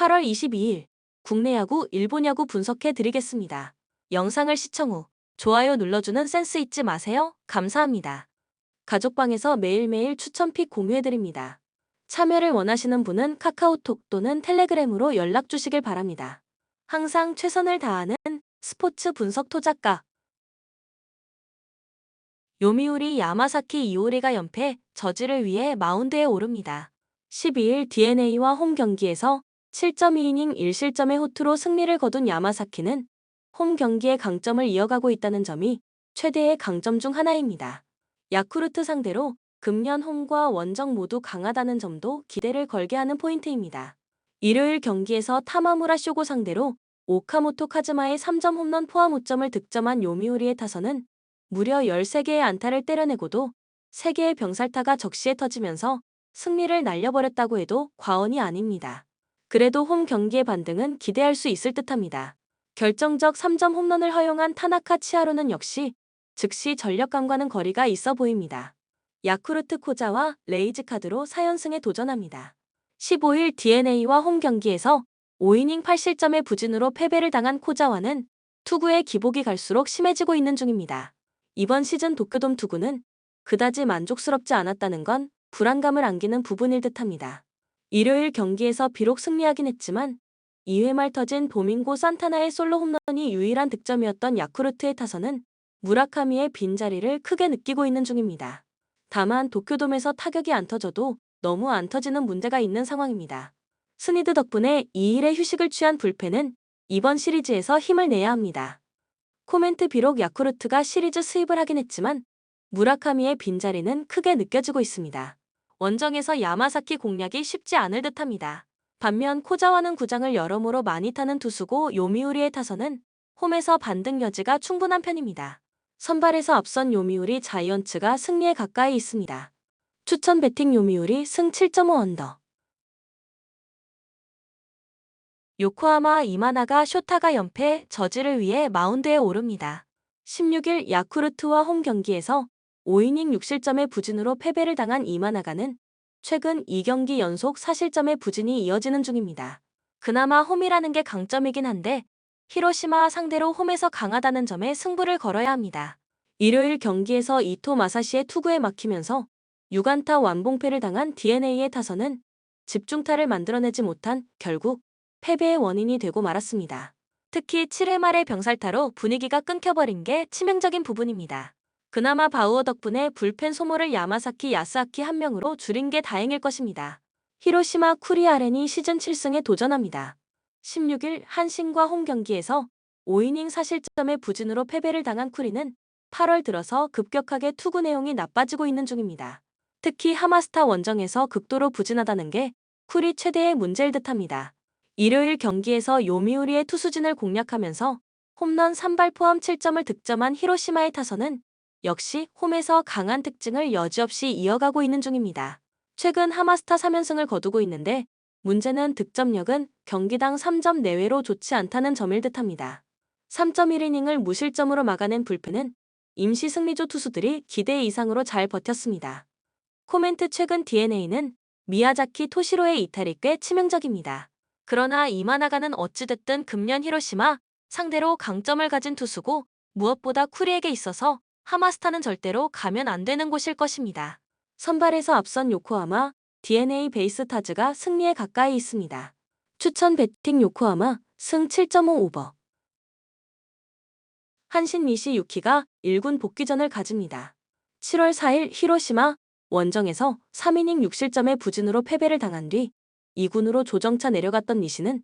8월 22일 국내 야구, 일본 야구 분석해 드리겠습니다. 영상을 시청 후 좋아요 눌러주는 센스 잊지 마세요. 감사합니다. 가족방에서 매일매일 추천픽 공유해 드립니다. 참여를 원하시는 분은 카카오톡 또는 텔레그램으로 연락 주시길 바랍니다. 항상 최선을 다하는 스포츠 분석 토작가 요미우리 야마사키 이오리가 연패 저지를 위해 마운드에 오릅니다. 12일 DeNA와 홈 경기에서 7.2이닝 1실점의 호투로 승리를 거둔 야마사키는 홈 경기의 강점을 이어가고 있다는 점이 최대의 강점 중 하나입니다. 야쿠르트 상대로 금년 홈과 원정 모두 강하다는 점도 기대를 걸게 하는 포인트입니다. 일요일 경기에서 타마무라 쇼고 상대로 오카모토 카즈마의 3점 홈런 포함 5점을 득점한 요미우리의 타선은 무려 13개의 안타를 때려내고도 3개의 병살타가 적시에 터지면서 승리를 날려버렸다고 해도 과언이 아닙니다. 그래도 홈 경기의 반등은 기대할 수 있을 듯합니다. 결정적 3점 홈런을 허용한 타나카 치하루는 역시 즉시 전력감과는 거리가 있어 보입니다. 야쿠르트 코자와 레이즈 카드로 4연승에 도전합니다. 15일 DeNA와 홈 경기에서 5이닝 8실점의 부진으로 패배를 당한 코자와는 투구의 기복이 갈수록 심해지고 있는 중입니다. 이번 시즌 도쿄돔 투구는 그다지 만족스럽지 않았다는 건 불안감을 안기는 부분일 듯합니다. 일요일 경기에서 비록 승리하긴 했지만 2회 말 터진 도밍고 산타나의 솔로 홈런이 유일한 득점이었던 야쿠르트의 타선은 무라카미의 빈자리를 크게 느끼고 있는 중입니다. 다만 도쿄돔에서 타격이 안 터져도 너무 안 터지는 문제가 있는 상황입니다. 스니드 덕분에 2일의 휴식을 취한 불펜은 이번 시리즈에서 힘을 내야 합니다. 코멘트 비록 야쿠르트가 시리즈 수입을 하긴 했지만 무라카미의 빈자리는 크게 느껴지고 있습니다. 원정에서 야마사키 공략이 쉽지 않을 듯합니다. 반면 코자와는 구장을 여러모로 많이 타는 투수고 요미우리의 타선은 홈에서 반등 여지가 충분한 편입니다. 선발에서 앞선 요미우리 자이언츠가 승리에 가까이 있습니다. 추천 배팅 요미우리 승 7.5 언더. 요코하마 이마나가 쇼타가 연패 저지를 위해 마운드에 오릅니다. 16일 야쿠르트와 홈 경기에서 5이닝 6실점의 부진으로 패배를 당한 이마나가는 최근 2경기 연속 4실점의 부진이 이어지는 중입니다. 그나마 홈이라는 게 강점이긴 한데 히로시마 상대로 홈에서 강하다는 점에 승부를 걸어야 합니다. 일요일 경기에서 이토 마사시의 투구에 막히면서 6안타 완봉패를 당한 DeNA의 타선은 집중타를 만들어내지 못한 결국 패배의 원인이 되고 말았습니다. 특히 7회 말의 병살타로 분위기가 끊겨버린 게 치명적인 부분입니다. 그나마 바우어 덕분에 불펜 소모를 야마사키 야스아키 한 명으로 줄인 게 다행일 것입니다. 히로시마 쿠리아렌이 시즌 7승에 도전합니다. 16일 한신과 홈 경기에서 5이닝 4실점의 부진으로 패배를 당한 쿠리는 8월 들어서 급격하게 투구 내용이 나빠지고 있는 중입니다. 특히 하마스타 원정에서 극도로 부진하다는 게 쿠리 최대의 문제일 듯합니다. 일요일 경기에서 요미우리의 투수진을 공략하면서 홈런 3발 포함 7점을 득점한 히로시마의 타선은 역시 홈에서 강한 특징을 여지없이 이어가고 있는 중입니다. 최근 하마스타 3연승을 거두고 있는데 문제는 득점력은 경기당 3점 내외로 좋지 않다는 점일 듯합니다. 3.1이닝을 무실점으로 막아낸 불펜은 임시 승리조 투수들이 기대 이상으로 잘 버텼습니다. 코멘트 최근 DeNA는 미야자키 토시로의 이탈이 꽤 치명적입니다. 그러나 이마나가는 어찌됐든 금년 히로시마 상대로 강점을 가진 투수고 무엇보다 쿠리에게 있어서 하마스타는 절대로 가면 안 되는 곳일 것입니다. 선발에서 앞선 요코하마, DeNA 베이스타즈가 승리에 가까이 있습니다. 추천 배팅 요코하마 승 7.5 오버. 한신 니시 유키가 1군 복귀전을 가집니다. 7월 4일 히로시마 원정에서 3이닝 6실점의 부진으로 패배를 당한 뒤 2군으로 조정차 내려갔던 니시는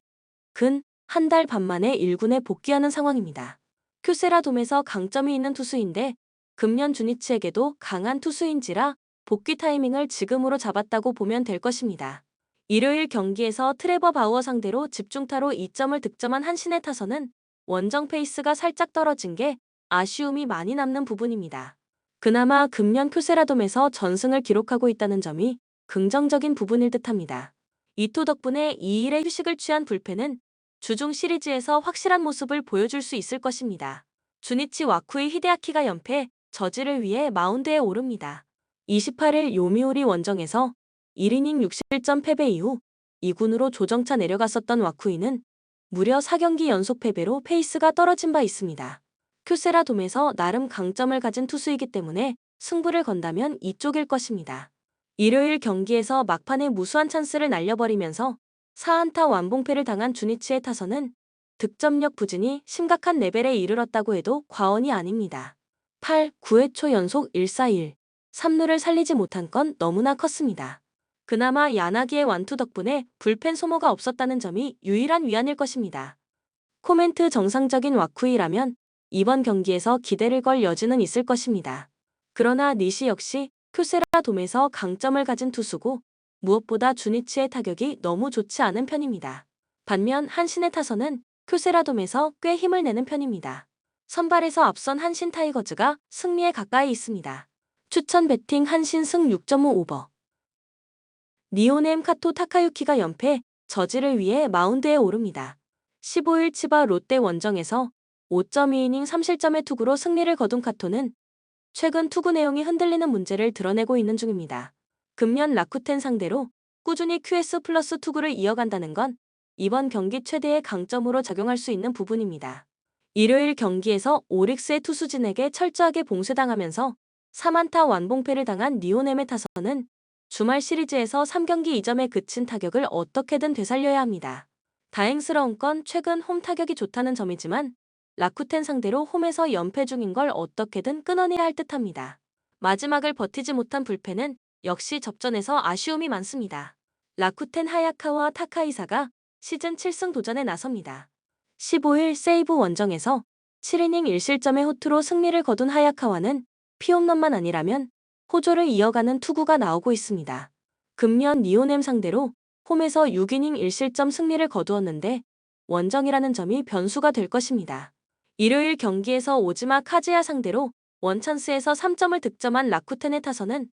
근 한 달 반 만에 1군에 복귀하는 상황입니다. 큐세라돔에서 강점이 있는 투수인데 금년 주니치에게도 강한 투수인지라 복귀 타이밍을 지금으로 잡았다고 보면 될 것입니다. 일요일 경기에서 트레버 바우어 상대로 집중타로 2점을 득점한 한신의 타선은 원정 페이스가 살짝 떨어진 게 아쉬움이 많이 남는 부분입니다. 그나마 금년 큐세라돔에서 전승을 기록하고 있다는 점이 긍정적인 부분일 듯합니다. 이토 덕분에 2일의 휴식을 취한 불펜은 주중 시리즈에서 확실한 모습을 보여줄 수 있을 것입니다. 주니치 와쿠이 히데아키가 연패 저지를 위해 마운드에 오릅니다. 28일 요미우리 원정에서 1이닝 6실점 패배 이후 2군으로 조정차 내려갔었던 와쿠이는 무려 4경기 연속 패배로 페이스가 떨어진 바 있습니다. 큐세라 돔에서 나름 강점을 가진 투수이기 때문에 승부를 건다면 이쪽일 것입니다. 일요일 경기에서 막판에 무수한 찬스를 날려버리면서 4안타 완봉패를 당한 주니치의 타선은 득점력 부진이 심각한 레벨에 이르렀다고 해도 과언이 아닙니다. 8, 9회 초 연속 1-4-1, 3루를 살리지 못한 건 너무나 컸습니다. 그나마 야나기의 완투 덕분에 불펜 소모가 없었다는 점이 유일한 위안일 것입니다. 코멘트 정상적인 와쿠이라면 이번 경기에서 기대를 걸 여지는 있을 것입니다. 그러나 니시 역시 큐세라 돔에서 강점을 가진 투수고 무엇보다 주니치의 타격이 너무 좋지 않은 편입니다. 반면 한신의 타선은 큐세라 돔에서 꽤 힘을 내는 편입니다. 선발에서 앞선 한신 타이거즈가 승리에 가까이 있습니다. 추천 배팅 한신 승 6.5 오버. 니오넴 카토 타카유키가 연패, 저지를 위해 마운드에 오릅니다. 15일 치바 롯데 원정에서 5.2이닝 3실점의 투구로 승리를 거둔 카토는 최근 투구 내용이 흔들리는 문제를 드러내고 있는 중입니다. 금년 라쿠텐 상대로 꾸준히 QS 플러스 투구를 이어간다는 건 이번 경기 최대의 강점으로 작용할 수 있는 부분입니다. 일요일 경기에서 오릭스의 투수진에게 철저하게 봉쇄당하면서 3안타 완봉패를 당한 니오넴의 타선은 주말 시리즈에서 3경기 2점에 그친 타격을 어떻게든 되살려야 합니다. 다행스러운 건 최근 홈 타격이 좋다는 점이지만 라쿠텐 상대로 홈에서 연패 중인 걸 어떻게든 끊어내야 할 듯합니다. 마지막을 버티지 못한 불펜은 역시 접전에서 아쉬움이 많습니다. 라쿠텐 하야카와 타카이사가 시즌 7승 도전에 나섭니다. 15일 세이브 원정에서 7이닝 1실점의 호투로 승리를 거둔 하야카와는 피홈런만 아니라면 호조를 이어가는 투구가 나오고 있습니다. 금년 니오넴 상대로 홈에서 6이닝 1실점 승리를 거두었는데 원정이라는 점이 변수가 될 것입니다. 일요일 경기에서 오지마 카즈야 상대로 원찬스에서 3점을 득점한 라쿠텐의 타선은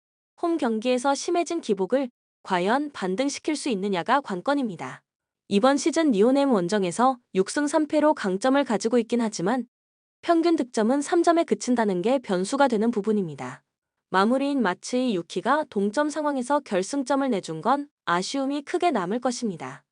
홈 경기에서 심해진 기복을 과연 반등시킬 수 있느냐가 관건입니다. 이번 시즌 니오넴 원정에서 6승 3패로 강점을 가지고 있긴 하지만 평균 득점은 3점에 그친다는 게 변수가 되는 부분입니다. 마무리인 마츠이 유키가 동점 상황에서 결승점을 내준 건 아쉬움이 크게 남을 것입니다.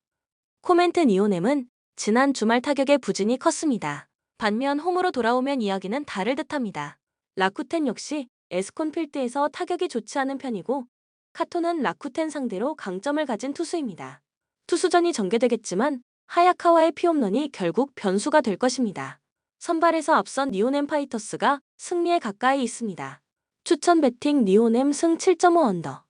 코멘트 니오넴은 지난 주말 타격의 부진이 컸습니다. 반면 홈으로 돌아오면 이야기는 다를 듯합니다. 라쿠텐 역시 에스콘필드에서 타격이 좋지 않은 편이고 카토는 라쿠텐 상대로 강점을 가진 투수입니다. 투수전이 전개되겠지만 하야카와의 피홈런이 결국 변수가 될 것입니다. 선발에서 앞선 니오넴 파이터스가 승리에 가까이 있습니다. 추천 배팅 니오넴 승 7.5 언더.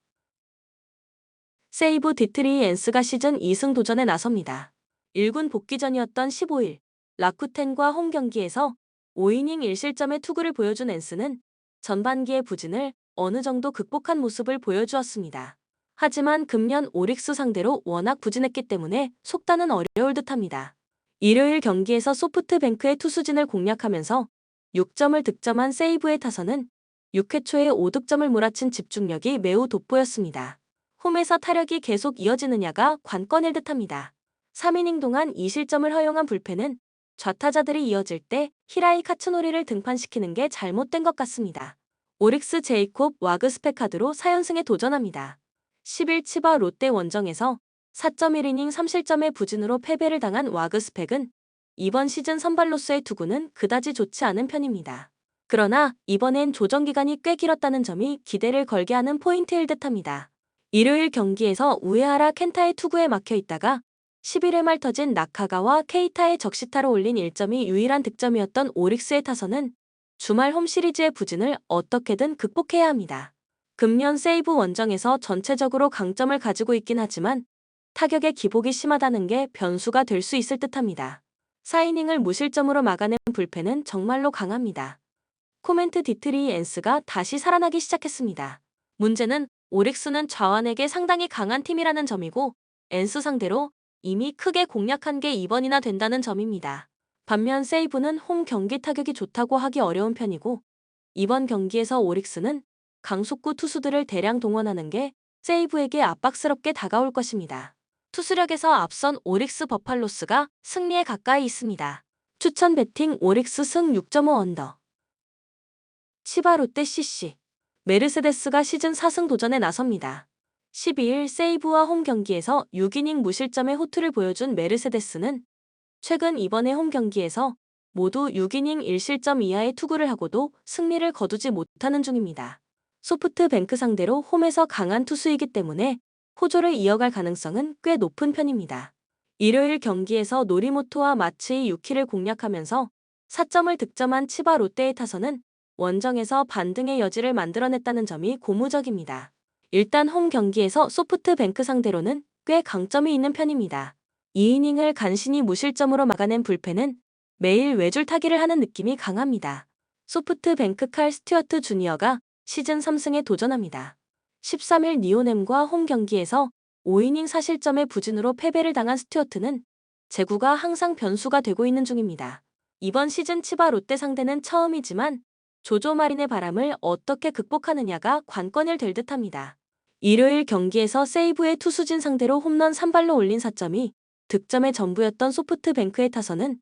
세이브 디트리 엔스가 시즌 2승 도전에 나섭니다. 1군 복귀전이었던 15일 라쿠텐과 홈 경기에서 5이닝 1실점의 투구를 보여준 엔스는 전반기의 부진을 어느 정도 극복한 모습을 보여주었습니다. 하지만 금년 오릭스 상대로 워낙 부진했기 때문에 속단은 어려울 듯합니다. 일요일 경기에서 소프트뱅크의 투수진을 공략하면서 6점을 득점한 세이브의 타선은 6회 초에 5득점을 몰아친 집중력이 매우 돋보였습니다. 홈에서 타력이 계속 이어지느냐가 관건일 듯합니다. 3이닝 동안 2실점을 허용한 불펜은 좌타자들이 이어질 때 히라이 카츠노리를 등판시키는 게 잘못된 것 같습니다. 오릭스 제이콥 와그스펙 카드로 4연승에 도전합니다. 10일 치바 롯데 원정에서 4.1이닝 3실점의 부진으로 패배를 당한 와그스펙은 이번 시즌 선발로서의 투구는 그다지 좋지 않은 편입니다. 그러나 이번엔 조정 기간이 꽤 길었다는 점이 기대를 걸게 하는 포인트일 듯합니다. 일요일 경기에서 우에하라 켄타의 투구에 막혀 있다가 11회 말 터진 나카가와 케이타의 적시타로 올린 1점이 유일한 득점이었던 오릭스의 타선은 주말 홈 시리즈의 부진을 어떻게든 극복해야 합니다. 금년 세이브 원정에서 전체적으로 강점을 가지고 있긴 하지만 타격의 기복이 심하다는 게 변수가 될 수 있을 듯합니다. 4이닝을 무실점으로 막아낸 불펜은 정말로 강합니다. 코멘트 디트리 엔스가 다시 살아나기 시작했습니다. 문제는 오릭스는 좌완에게 상당히 강한 팀이라는 점이고 엔스 상대로 이미 크게 공략한 게 이번이나 된다는 점입니다. 반면 세이브는 홈 경기 타격이 좋다고 하기 어려운 편이고 이번 경기에서 오릭스는 강속구 투수들을 대량 동원하는 게 세이브에게 압박스럽게 다가올 것입니다. 투수력에서 앞선 오릭스 버팔로스가 승리에 가까이 있습니다. 추천 배팅 오릭스 승 6.5 언더. 치바 롯데 CC. 메르세데스가 시즌 4승 도전에 나섭니다. 12일 세이브와 홈 경기에서 6이닝 무실점의 호투를 보여준 메르세데스는 최근 이번에 홈 경기에서 모두 6이닝 1실점 이하의 투구를 하고도 승리를 거두지 못하는 중입니다. 소프트뱅크 상대로 홈에서 강한 투수이기 때문에 호조를 이어갈 가능성은 꽤 높은 편입니다. 일요일 경기에서 노리모토와 마츠이 유키를 공략하면서 4점을 득점한 치바 롯데의 타선은 원정에서 반등의 여지를 만들어냈다는 점이 고무적입니다. 일단 홈 경기에서 소프트뱅크 상대로는 꽤 강점이 있는 편입니다. 2이닝을 간신히 무실점으로 막아낸 불펜은 매일 외줄 타기를 하는 느낌이 강합니다. 소프트뱅크 칼 스튜어트 주니어가 시즌 3승에 도전합니다. 13일 니오넴과 홈 경기에서 5이닝 사실점의 부진으로 패배를 당한 스튜어트는 제구가 항상 변수가 되고 있는 중입니다. 이번 시즌 치바 롯데 상대는 처음이지만 조조 마린의 바람을 어떻게 극복하느냐가 관건이 될 듯합니다. 일요일 경기에서 세이브의 투수진 상대로 홈런 3발로 올린 4점이 득점의 전부였던 소프트뱅크의 타선은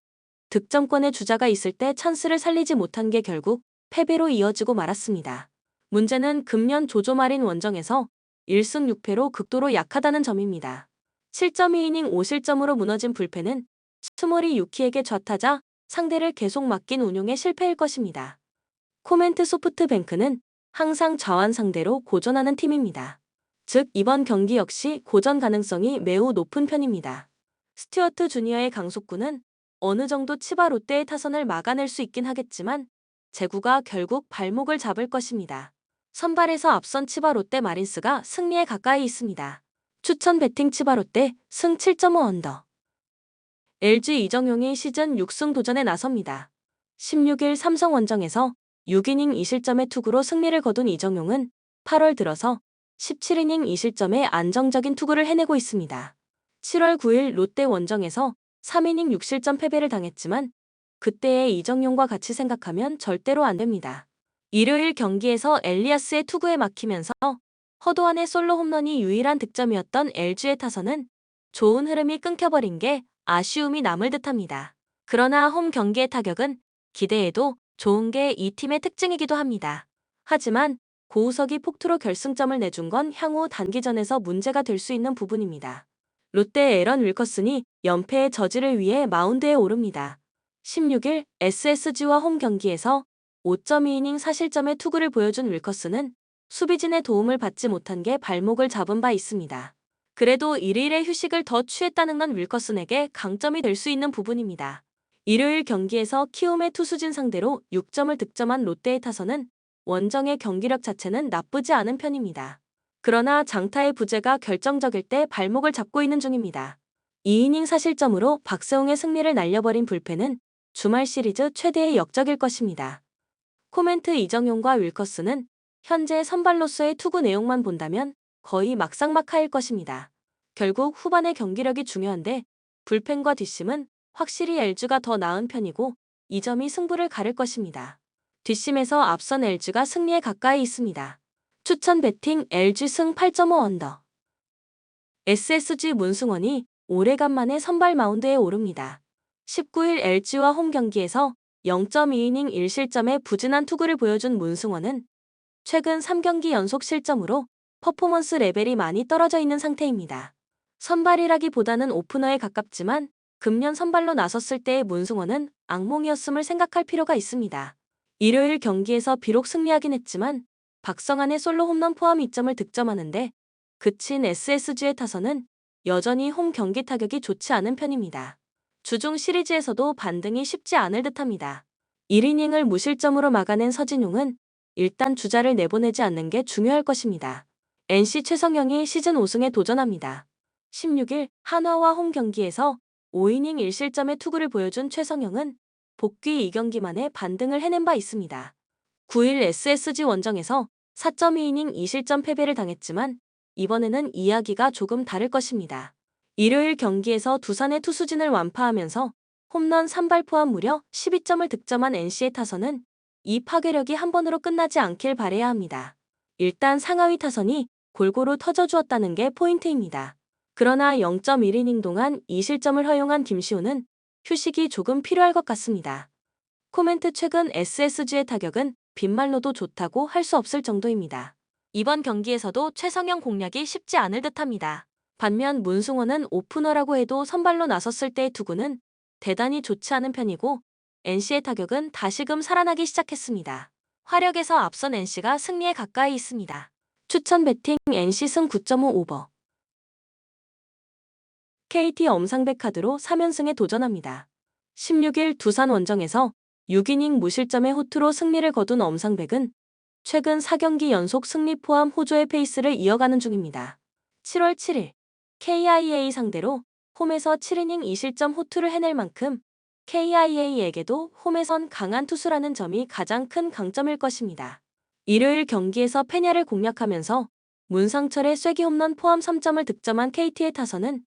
득점권의 주자가 있을 때 찬스를 살리지 못한 게 결국 패배로 이어지고 말았습니다. 문제는 금년 조조 마린 원정에서 1승 6패로 극도로 약하다는 점입니다. 7.2이닝 5실점으로 무너진 불펜은 스모리 유키에게 좌타자 상대를 계속 맡긴 운용에 실패일 것입니다. 코멘트 소프트뱅크는 항상 좌완 상대로 고전하는 팀입니다. 즉 이번 경기 역시 고전 가능성이 매우 높은 편입니다. 스튜어트 주니어의 강속구는 어느 정도 치바 롯데의 타선을 막아낼 수 있긴 하겠지만 제구가 결국 발목을 잡을 것입니다. 선발에서 앞선 치바 롯데 마린스가 승리에 가까이 있습니다. 추천 배팅 치바 롯데 승 7.5 언더. LG 이정용이 시즌 6승 도전에 나섭니다. 16일 삼성 원정에서 6이닝 2실점의 투구로 승리를 거둔 이정용은 8월 들어서 17이닝 2실점의 안정적인 투구를 해내고 있습니다. 7월 9일 롯데 원정에서 3이닝 6실점 패배를 당했지만 그때의 이정용과 같이 생각하면 절대로 안 됩니다. 일요일 경기에서 엘리아스의 투구에 막히면서 허도한의 솔로 홈런이 유일한 득점이었던 LG의 타선은 좋은 흐름이 끊겨버린 게 아쉬움이 남을 듯합니다. 그러나 홈 경기의 타격은 기대해도 좋은 게 이 팀의 특징이기도 합니다. 하지만 고우석이 폭투로 결승점을 내준 건 향후 단기전에서 문제가 될 수 있는 부분입니다. 롯데 에런 윌커슨이 연패의 저지를 위해 마운드에 오릅니다. 16일 SSG와 홈 경기에서 5.2이닝 사실점의 투구를 보여준 윌커슨은 수비진의 도움을 받지 못한 게 발목을 잡은 바 있습니다. 그래도 1일의 휴식을 더 취했다는 건 윌커슨에게 강점이 될 수 있는 부분입니다. 일요일 경기에서 키움의 투수진 상대로 6점을 득점한 롯데의 타선은 원정의 경기력 자체는 나쁘지 않은 편입니다. 그러나 장타의 부재가 결정적일 때 발목을 잡고 있는 중입니다. 2이닝 사실점으로 박세웅의 승리를 날려버린 불펜은 주말 시리즈 최대의 역적일 것입니다. 코멘트 이정용과 윌커스는 현재 선발로서의 투구 내용만 본다면 거의 막상막하일 것입니다. 결국 후반의 경기력이 중요한데 불펜과 뒷심은 확실히 LG가 더 나은 편이고 이 점이 승부를 가를 것입니다. 뒷심에서 앞선 LG가 승리에 가까이 있습니다. 추천 배팅 LG 승 8.5 언더. SSG 문승원이 오래간만에 선발 마운드에 오릅니다. 19일 LG와 홈 경기에서 0.2이닝 1실점의 부진한 투구를 보여준 문승원은 최근 3경기 연속 실점으로 퍼포먼스 레벨이 많이 떨어져 있는 상태입니다. 선발이라기보다는 오프너에 가깝지만 금년 선발로 나섰을 때의 문승원은 악몽이었음을 생각할 필요가 있습니다. 일요일 경기에서 비록 승리하긴 했지만 박성환의 솔로 홈런 포함 2점을 득점하는데 그친 SSG의 타선은 여전히 홈 경기 타격이 좋지 않은 편입니다. 주중 시리즈에서도 반등이 쉽지 않을 듯합니다. 1이닝을 무실점으로 막아낸 서진용은 일단 주자를 내보내지 않는 게 중요할 것입니다. NC 최성영이 시즌 5승에 도전합니다. 16일 한화와 홈 경기에서 5이닝 1실점의 투구를 보여준 최성영은 복귀 2경기만에 반등을 해낸 바 있습니다. 9일 SSG 원정에서 4.2이닝 2실점 패배를 당했지만 이번에는 이야기가 조금 다를 것입니다. 일요일 경기에서 두산의 투수진을 완파하면서 홈런 3발 포함 무려 12점을 득점한 NC의 타선은 이 파괴력이 한 번으로 끝나지 않길 바라야 합니다. 일단 상하위 타선이 골고루 터져주었다는 게 포인트입니다. 그러나 0.1이닝 동안 2실점을 허용한 김시우는 휴식이 조금 필요할 것 같습니다. 코멘트 최근 SSG의 타격은 빈말로도 좋다고 할 수 없을 정도입니다. 이번 경기에서도 최성형 공략이 쉽지 않을 듯합니다. 반면 문승원은 오프너라고 해도 선발로 나섰을 때의 투구는 대단히 좋지 않은 편이고 NC의 타격은 다시금 살아나기 시작했습니다. 화력에서 앞선 NC가 승리에 가까이 있습니다. 추천 배팅 NC 승 9.5 오버. KT 엄상백 카드로 3연승에 도전합니다. 16일 두산 원정에서 6이닝 무실점의 호투로 승리를 거둔 엄상백은 최근 4경기 연속 승리 포함 호조의 페이스를 이어가는 중입니다. 7월 7일 KIA 상대로 홈에서 7이닝 2실점 호투를 해낼 만큼 KIA에게도 홈에선 강한 투수라는 점이 가장 큰 강점일 것입니다. 일요일 경기에서 페냐를 공략하면서 문상철의 쐐기 홈런 포함 3점을 득점한 KT의 타선은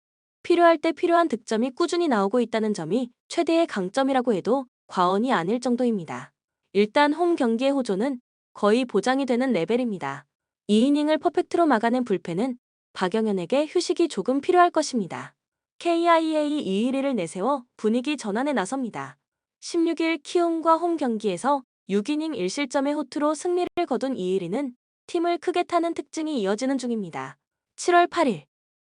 필요할 때 필요한 득점이 꾸준히 나오고 있다는 점이 최대의 강점이라고 해도 과언이 아닐 정도입니다. 일단 홈 경기의 호조는 거의 보장이 되는 레벨입니다. 2이닝을 퍼펙트로 막아낸 불펜은 박영현에게 휴식이 조금 필요할 것입니다. KIA 2-1-1을 내세워 분위기 전환에 나섭니다. 16일 키움과 홈 경기에서 6이닝 1실점의 호투로 승리를 거둔 2-1-2는 팀을 크게 타는 특징이 이어지는 중입니다. 7월 8일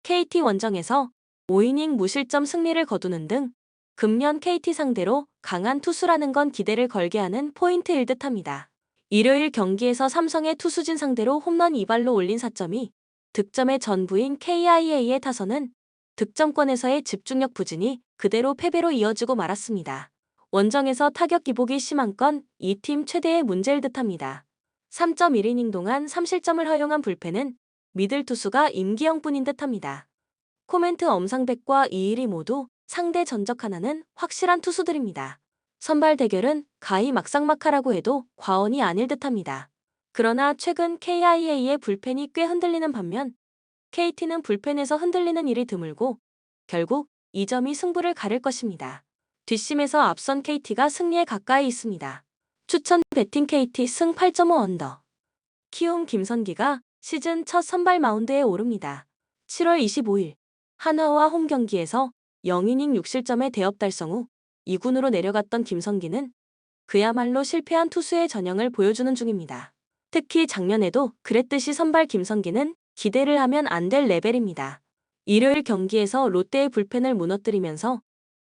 KT 원정에서 5이닝 무실점 승리를 거두는 등 금년 KT 상대로 강한 투수라는 건 기대를 걸게 하는 포인트일 듯합니다. 일요일 경기에서 삼성의 투수진 상대로 홈런 2발로 올린 4점이 득점의 전부인 KIA의 타선은 득점권에서의 집중력 부진이 그대로 패배로 이어지고 말았습니다. 원정에서 타격 기복이 심한 건 이 팀 최대의 문제일 듯합니다. 3.1이닝 동안 3실점을 허용한 불펜은 미들 투수가 임기영뿐인 듯합니다. 코멘트 엄상백과 이일이 모두 상대 전적 하나는 확실한 투수들입니다. 선발 대결은 가히 막상막하라고 해도 과언이 아닐 듯합니다. 그러나 최근 KIA의 불펜이 꽤 흔들리는 반면 KT는 불펜에서 흔들리는 일이 드물고 결국 이 점이 승부를 가릴 것입니다. 뒷심에서 앞선 KT가 승리에 가까이 있습니다. 추천 배팅 KT 승 8.5 언더. 키움 김선기가 시즌 첫 선발 마운드에 오릅니다. 7월 25일 한화와 홈 경기에서 0이닝 6실점의 대업 달성 후 2군으로 내려갔던 김선기는 그야말로 실패한 투수의 전형을 보여주는 중입니다. 특히 작년에도 그랬듯이 선발 김선기는 기대를 하면 안 될 레벨입니다. 일요일 경기에서 롯데의 불펜을 무너뜨리면서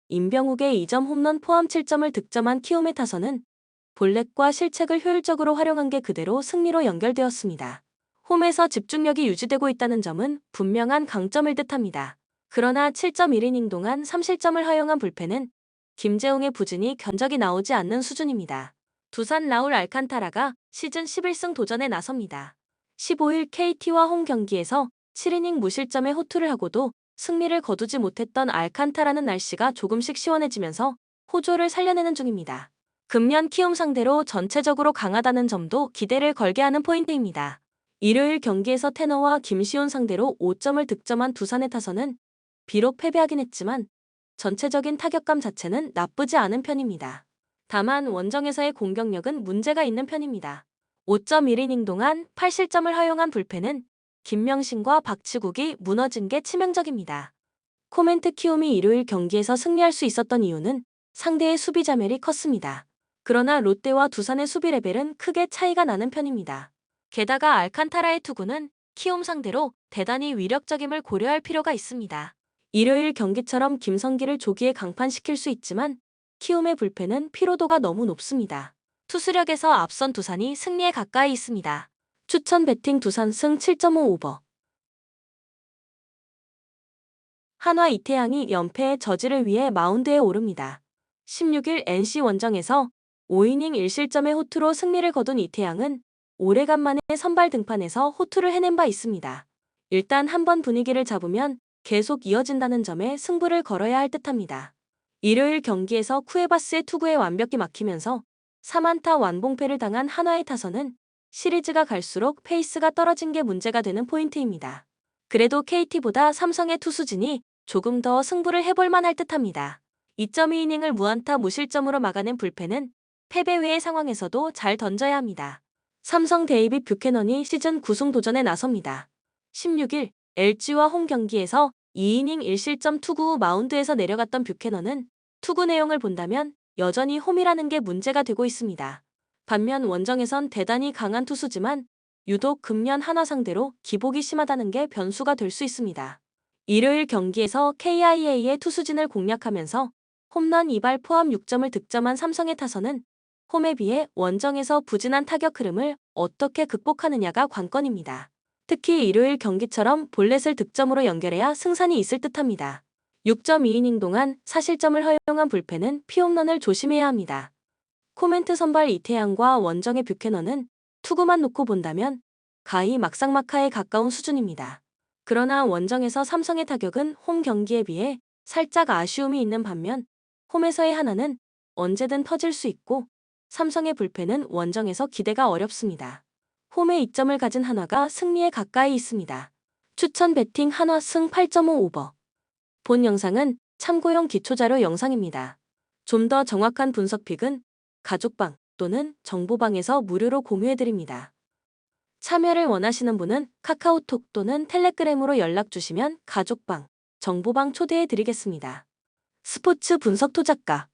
임병욱의 2점 홈런 포함 7점을 득점한 키움의 타선은 볼넷과 실책을 효율적으로 활용한 게 그대로 승리로 연결되었습니다. 홈에서 집중력이 유지되고 있다는 점은 분명한 강점일 듯합니다. 그러나 7.1이닝 동안 3실점을 허용한 불펜은 김재웅의 부진이 견적이 나오지 않는 수준입니다. 두산 라울 알칸타라가 시즌 11승 도전에 나섭니다. 15일 KT와 홈 경기에서 7이닝 무실점의 호투를 하고도 승리를 거두지 못했던 알칸타라는 날씨가 조금씩 시원해지면서 호조를 살려내는 중입니다. 금년 키움 상대로 전체적으로 강하다는 점도 기대를 걸게 하는 포인트입니다. 일요일 경기에서 테너와 김시온 상대로 5점을 득점한 두산의 타선은 비록 패배하긴 했지만 전체적인 타격감 자체는 나쁘지 않은 편입니다. 다만 원정에서의 공격력은 문제가 있는 편입니다. 5.1이닝 동안 8실점을 허용한 불펜은 김명신과 박치국이 무너진 게 치명적입니다. 코멘트 키움이 일요일 경기에서 승리할 수 있었던 이유는 상대의 수비 자멸이 컸습니다. 그러나 롯데와 두산의 수비 레벨은 크게 차이가 나는 편입니다. 게다가 알칸타라의 투구는 키움 상대로 대단히 위력적임을 고려할 필요가 있습니다. 일요일 경기처럼 김성기를 조기에 강판시킬 수 있지만 키움의 불펜은 피로도가 너무 높습니다. 투수력에서 앞선 두산이 승리에 가까이 있습니다. 추천 배팅 두산 승 7.5 오버. 한화 이태양이 연패의 저지를 위해 마운드에 오릅니다. 16일 NC 원정에서 5이닝 1실점의 호투로 승리를 거둔 이태양은 오래간만에 선발 등판에서 호투를 해낸 바 있습니다. 일단 한번 분위기를 잡으면 계속 이어진다는 점에 승부를 걸어야 할 듯합니다. 일요일 경기에서 쿠에바스의 투구에 완벽히 막히면서 3안타 완봉패를 당한 한화의 타선은 시리즈가 갈수록 페이스가 떨어진 게 문제가 되는 포인트입니다. 그래도 KT보다 삼성의 투수진이 조금 더 승부를 해볼 만할 듯합니다. 2.2이닝을 무안타 무실점으로 막아낸 불펜은 패배 외의 상황에서도 잘 던져야 합니다. 삼성 데이빗 뷰캐넌이 시즌 9승 도전에 나섭니다. 16일 LG와 홈 경기에서 2이닝 1실점 투구 후 마운드에서 내려갔던 뷰캐넌은 투구 내용을 본다면 여전히 홈이라는 게 문제가 되고 있습니다. 반면 원정에선 대단히 강한 투수지만 유독 금년 한화 상대로 기복이 심하다는 게 변수가 될 수 있습니다. 일요일 경기에서 KIA의 투수진을 공략하면서 홈런 2발 포함 6점을 득점한 삼성의 타선은 홈에 비해 원정에서 부진한 타격 흐름을 어떻게 극복하느냐가 관건입니다. 특히 일요일 경기처럼 볼넷을 득점으로 연결해야 승산이 있을 듯합니다. 6.2이닝 동안 사실점을 허용한 불펜은 피홈런을 조심해야 합니다. 코멘트 선발 이태양과 원정의 뷰캐넌은 투구만 놓고 본다면 가히 막상막하에 가까운 수준입니다. 그러나 원정에서 삼성의 타격은 홈 경기에 비해 살짝 아쉬움이 있는 반면 홈에서의 하나는 언제든 터질 수 있고 삼성의 불펜은 원정에서 기대가 어렵습니다. 홈에 이점을 가진 한화가 승리에 가까이 있습니다. 추천 배팅 한화 승 8.5 오버. 본 영상은 참고용 기초자료 영상입니다. 좀 더 정확한 분석픽은 가족방 또는 정보방에서 무료로 공유해드립니다. 참여를 원하시는 분은 카카오톡 또는 텔레그램으로 연락 주시면 가족방, 정보방 초대해드리겠습니다. 스포츠 분석 토작가